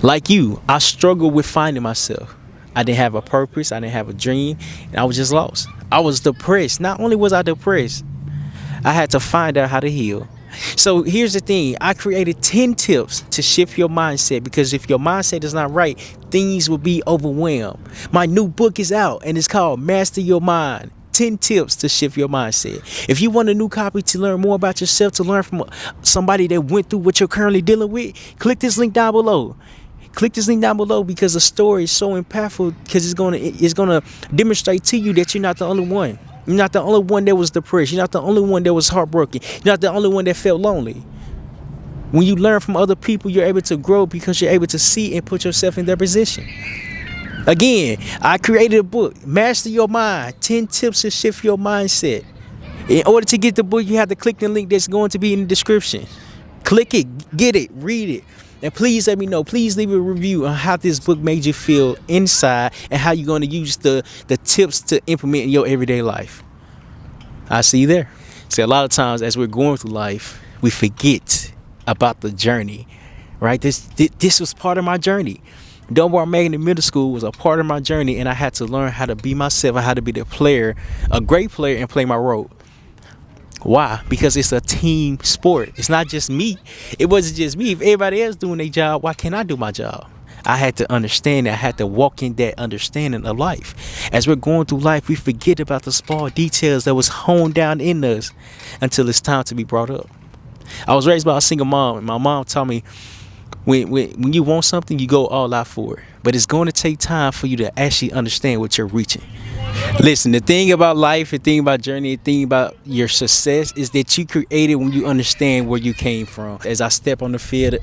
Like you, I struggled with finding myself. I didn't have a purpose, I didn't have a dream, and I was just lost. I was depressed. Not only was I depressed, I had to find out how to heal. So here's the thing, I created 10 tips to shift your mindset, because if your mindset is not right, things will be overwhelmed. My new book is out and it's called Master Your Mind. 10 tips to shift your mindset. If you want a new copy to learn more about yourself, to learn from somebody that went through what you're currently dealing with, click this link down below. Click this link down below, because the story is so impactful, because it's gonna demonstrate to you that you're not the only one. You're not the only one that was depressed. You're not the only one that was heartbroken. You're not the only one that felt lonely. When you learn from other people, you're able to grow, because you're able to see and put yourself in their position. Again, I created a book, Master Your Mind, 10 tips to shift your mindset. In order to get the book, you have to click the link that's going to be in the description. Click it, get it, read it. And please let me know, please leave a review on how this book made you feel inside, and how you're going to use the tips to implement in your everyday life. I'll see you there. See, a lot of times as we're going through life, we forget about the journey, right? This was part of my journey. Dunbar Magnet Middle School was a part of my journey, and I had to learn how to be myself and how to be the player, a great player, and play my role. Why? Because it's a team sport. It's not just me. It wasn't just me. If everybody else doing their job, why can't I do my job? I had to understand that. I had to walk in that understanding of life. As we're going through life, we forget about the small details that was honed down in us until it's time to be brought up. I was raised by a single mom, and my mom taught me, when you want something, you go all out for it. But it's going to take time for you to actually understand what you're reaching. Listen, the thing about life, the thing about journey, the thing about your success is that you create it when you understand where you came from. As I stepped on the field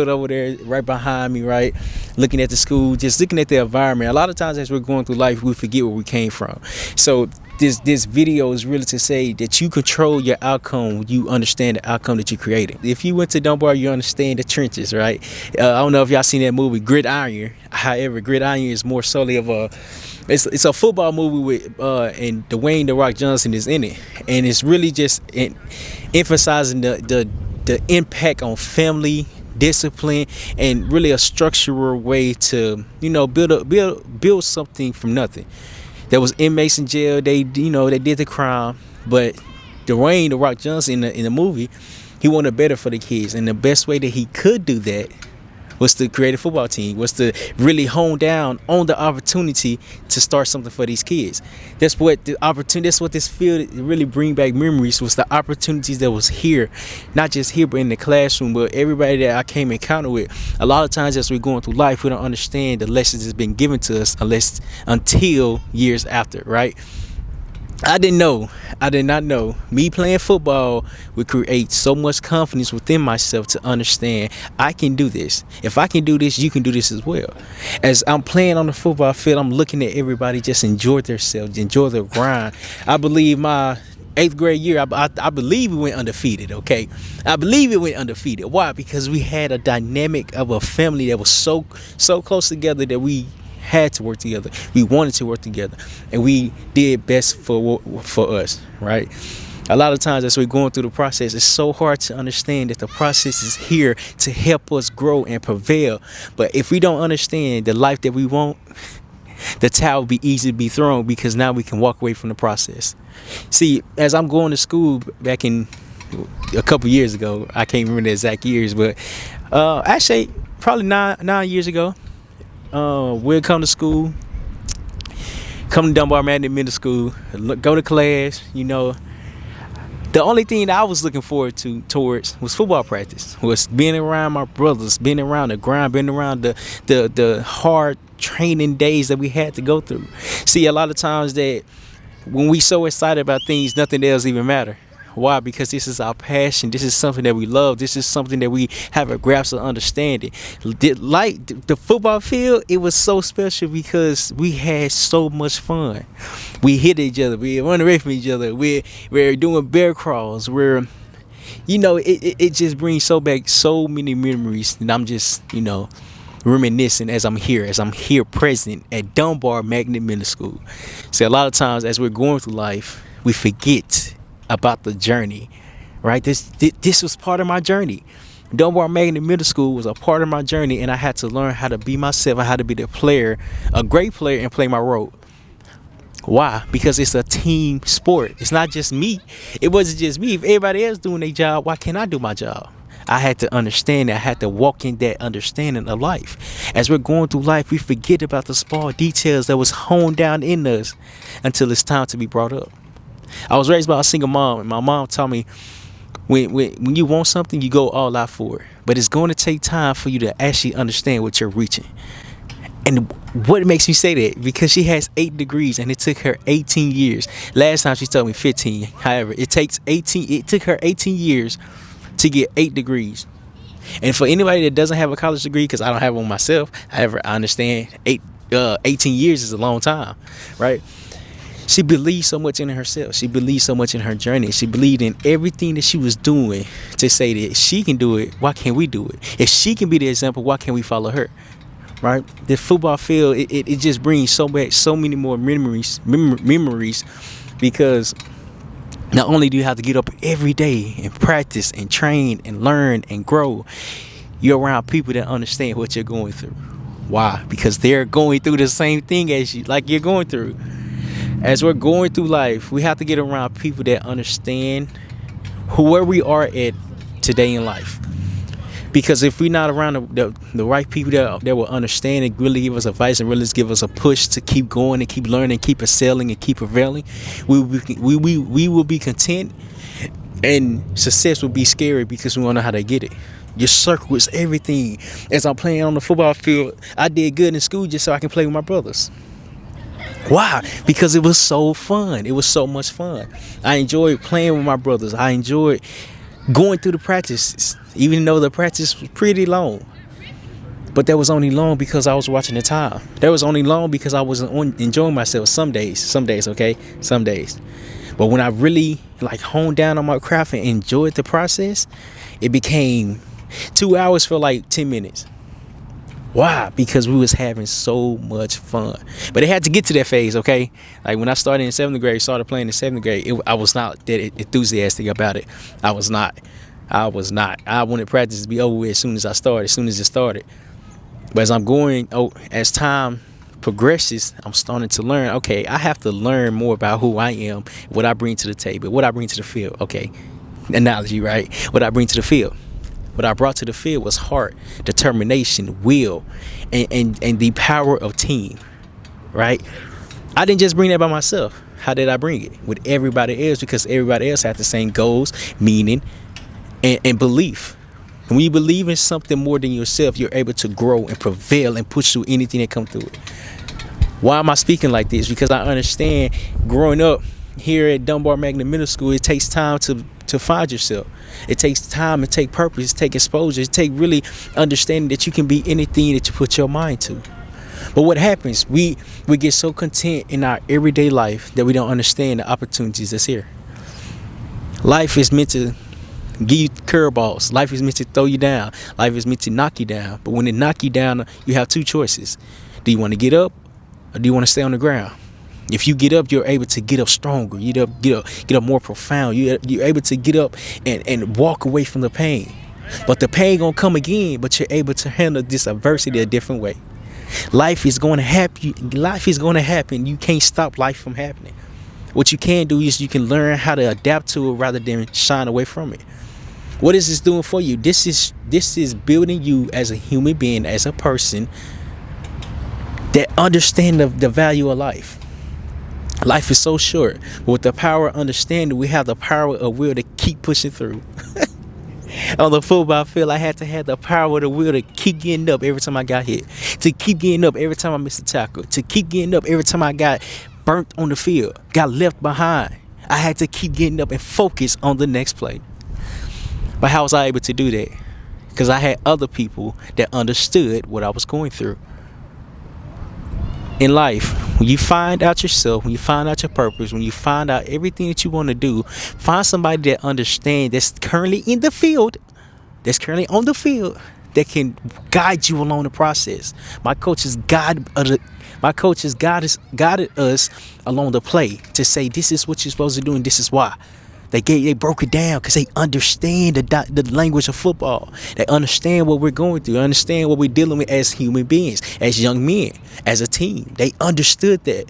over there right behind me, right, looking at the school, just looking at the environment. A lot of times as we're going through life, we forget where we came from. So this video is really to say that you control your outcome when you understand the outcome that you created. If you went to Dunbar, you understand the trenches, right? I don't know if y'all seen that movie Gridiron. However, Gridiron is more solely of it's a football movie with and Dwayne "The Rock" Johnson is in it, and it's really just emphasizing the impact on family, discipline, and really a structural way to build something from nothing. There was inmates in jail. They did the crime, but Dwayne "The Rock" Johnson in the movie, he wanted better for the kids, and the best way that he could do that was to create a football team, was to really hone down on the opportunity to start something for these kids. That's what this field really bring back memories, was the opportunities that was here, not just here, but in the classroom, but everybody that I came in encounter with. A lot of times as we're going through life, we don't understand the lessons that's been given to us until years after, right? I did not know me playing football would create so much confidence within myself to understand I can do this. If I can do this, you can do this as well. As I'm playing on the football field, I'm looking at everybody just enjoy themselves, enjoy their grind. I believe my 8th grade year, I believe we went undefeated, okay? I believe it went undefeated. Why? Because we had a dynamic of a family that was so close together that we had to work together. We wanted to work together, and we did best for us, right? A lot of times as we're going through the process, it's so hard to understand that the process is here to help us grow and prevail. But if we don't understand the life that we want, the towel will be easy to be thrown, because now we can walk away from the process. See, as I'm going to school back in a couple years ago, I can't remember the exact years, but actually probably nine years ago, we'll come to school, come to Dunbar Magnet Middle School, go to class. The only thing that I was looking forward towards was football practice, was being around my brothers, being around the grind, being around the hard training days that we had to go through. See, a lot of times that when we so excited about things, nothing else even matter. Why? Because this is our passion. This is something that we love. This is something that we have a grasp of understanding. Like the football field, it was so special because we had so much fun. We hit each other. We run away from each other. We're doing bear crawls. It just brings back so many memories. And I'm just, reminiscing as I'm here present at Dunbar Magnet Middle School. See, a lot of times as we're going through life, we forget about the journey, right? This was part of my journey. Dunbar Magnet Middle School was a part of my journey, and I had to learn how to be myself. I had to be the player, a great player, and play my role. Why? Because it's a team sport. It's not just me. It wasn't just me. If everybody else doing their job, why can't I do my job? I had to understand that. I had to walk in that understanding of life. As we're going through life, we forget about the small details that was honed down in us until it's time to be brought up. I was raised by a single mom, and my mom taught me when you want something, you go all out for it. But it's going to take time for you to actually understand what you're reaching. And what makes me say that? Because she has 8 degrees and it took her 18 years. Last time she told me 15. However, it took her 18 years to get 8 degrees. And for anybody that doesn't have a college degree, because I don't have one myself, however, I understand 18 years is a long time, right? She believed so much in herself. She believed so much in her journey. She believed in everything that she was doing to say that if she can do it, why can't we do it? If she can be the example, why can't we follow her? Right? The football field, it just brings so many more memories, because not only do you have to get up every day and practice and train and learn and grow, you're around people that understand what you're going through. Why? Because they're going through the same thing as you, like you're going through. As we're going through life, we have to get around people that understand where we are at today in life. Because if we're not around the right people that will understand and really give us advice and really give us a push to keep going and keep learning, keep excelling and keep prevailing, we will be content, and success will be scary because we won't know how to get it. Your circle is everything. As I'm playing on the football field, I did good in school just so I can play with my brothers. Why? Because it was so fun. It was so much fun. I enjoyed playing with my brothers. I enjoyed going through the practices, even though the practice was pretty long. But that was only long because I was watching the time. That was only long because I was enjoying myself some days, okay? Some days. But when I really honed down on my craft and enjoyed the process, it became 2 hours for 10 minutes. Why? Because we was having so much fun. But it had to get to that phase, okay? Like when I started in 7th grade, started playing in 7th grade, I was not that enthusiastic about it. I was not. I wanted practice to be over with as soon as it started. But as time progresses, I'm starting to learn, okay, I have to learn more about who I am, what I bring to the table, what I bring to the field, okay? Analogy, right? What I bring to the field. What I brought to the field was heart, determination, will, and the power of team, right? I didn't just bring that by myself. How did I bring it? With everybody else, because everybody else had the same goals, meaning, and belief. When you believe in something more than yourself, you're able to grow and prevail and push through anything that comes through it. Why am I speaking like this? Because I understand growing up here at Dunbar Magnet Middle School, it takes time to find yourself. It takes time, it takes purpose, it takes exposure, it takes really understanding that you can be anything that you put your mind to. But what happens, we get so content in our everyday life that we don't understand the opportunities that's here. Life is meant to give you curveballs. Life is meant to throw you down. Life is meant to knock you down. But when it knock you down, you have 2 choices. Do you want to get up, or do you want to stay on the ground? If you get up, you're able to get up stronger. You get up more profound. You're able to get up and walk away from the pain. But the pain gonna come again. But you're able to handle this adversity a different way. Life is going to happen. Life is going to happen. You can't stop life from happening. What you can do is you can learn how to adapt to it rather than shine away from it. What is this doing for you? This is building you as a human being, as a person that understand the value of life. Life is so short. With the power of understanding, we have the power of will to keep pushing through. On the football field, I had to have the power of the will to keep getting up every time I got hit, to keep getting up every time I missed a tackle, to keep getting up every time I got burnt on the field, got left behind. I had to keep getting up and focus on the next play. But how was I able to do that? Because I had other people that understood what I was going through. In life, when you find out yourself, when you find out your purpose, when you find out everything that you want to do, find somebody that understands, that's currently in the field, that's currently on the field, that can guide you along the process. My coaches guided us along the play to say, this is what you're supposed to do and this is why. They broke it down because they understand the language of football. They understand what we're going through. They understand what we're dealing with as human beings, as young men, as a team. They understood that.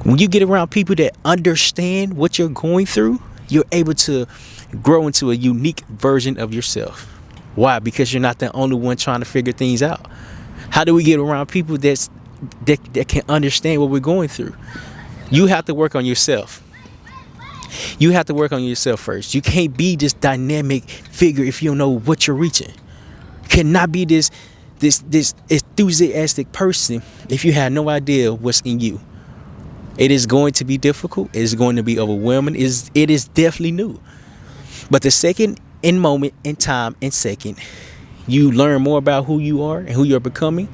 When you get around people that understand what you're going through, you're able to grow into a unique version of yourself. Why? Because you're not the only one trying to figure things out. How do we get around people that can understand what we're going through? You have to work on yourself. You have to work on yourself first. You can't be this dynamic figure if you don't know what you're reaching. You cannot be this enthusiastic person if you have no idea what's in you. It is going to be difficult. It is going to be overwhelming. It is definitely new. But the second in moment, in time, in second, you learn more about who you are and who you're becoming,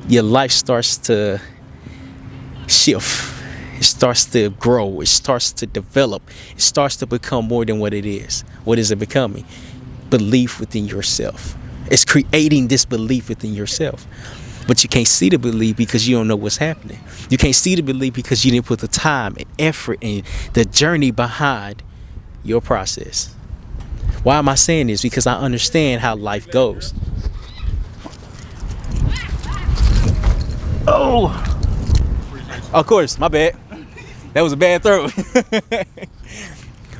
your life starts to shift. It starts to grow. It starts to develop. It starts to become more than what it is. What is it becoming? Belief within yourself. It's creating this belief within yourself. But you can't see the belief because you don't know what's happening. You can't see the belief because you didn't put the time and effort and the journey behind your process. Why am I saying this? Because I understand how life goes. Oh, of course, my bad. That was a bad throw.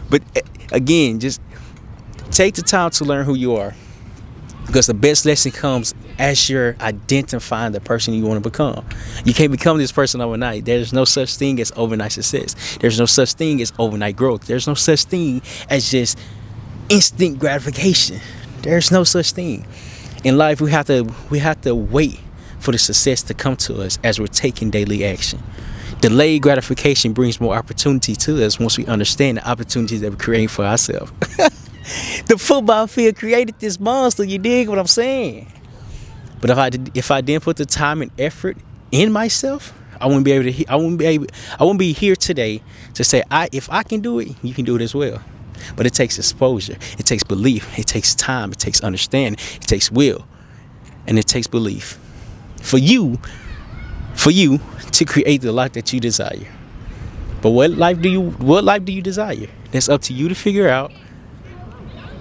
But again, just take the time to learn who you are. Because the best lesson comes as you're identifying the person you want to become. You can't become this person overnight. There's no such thing as overnight success. There's no such thing as overnight growth. There's no such thing as just instant gratification. There's no such thing. In life, we have to wait for the success to come to us as we're taking daily action. Delayed gratification brings more opportunity to us once we understand the opportunities that we're creating for ourselves. The football field created this monster. You dig what I'm saying? But if I didn't put the time and effort in myself, I wouldn't be here today to say if I can do it, you can do it as well. But it takes exposure. It takes belief. It takes time. It takes understanding. It takes will, and it takes belief for you to create the life that you desire. But what life do you desire? That's up to you to figure out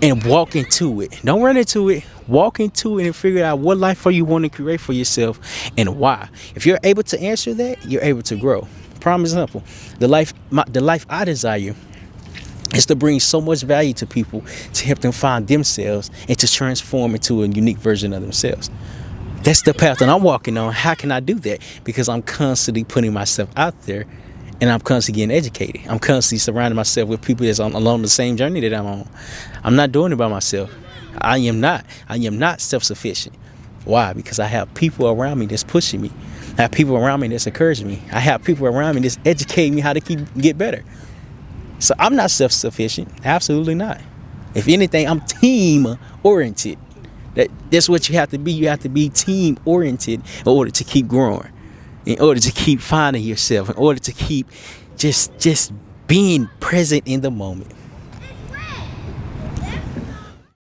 and walk into it. Don't run into it. Walk into it and figure out what life are you want to create for yourself and why. If you're able to answer that, you're able to grow. Prime example, the life I desire is to bring so much value to people, to help them find themselves and to transform into a unique version of themselves. That's the path that I'm walking on. How can I do that? Because I'm constantly putting myself out there, and I'm constantly getting educated. I'm constantly surrounding myself with people that's along the same journey that I'm on. I'm not doing it by myself. I am not self-sufficient. Why? Because I have people around me that's pushing me. I have people around me that's encouraging me. I have people around me that's educating me how to get better. So I'm not self-sufficient. Absolutely not. If anything, I'm team-oriented. That's what you have to be. You have to be team-oriented in order to keep growing, in order to keep finding yourself, in order to keep just being present in the moment.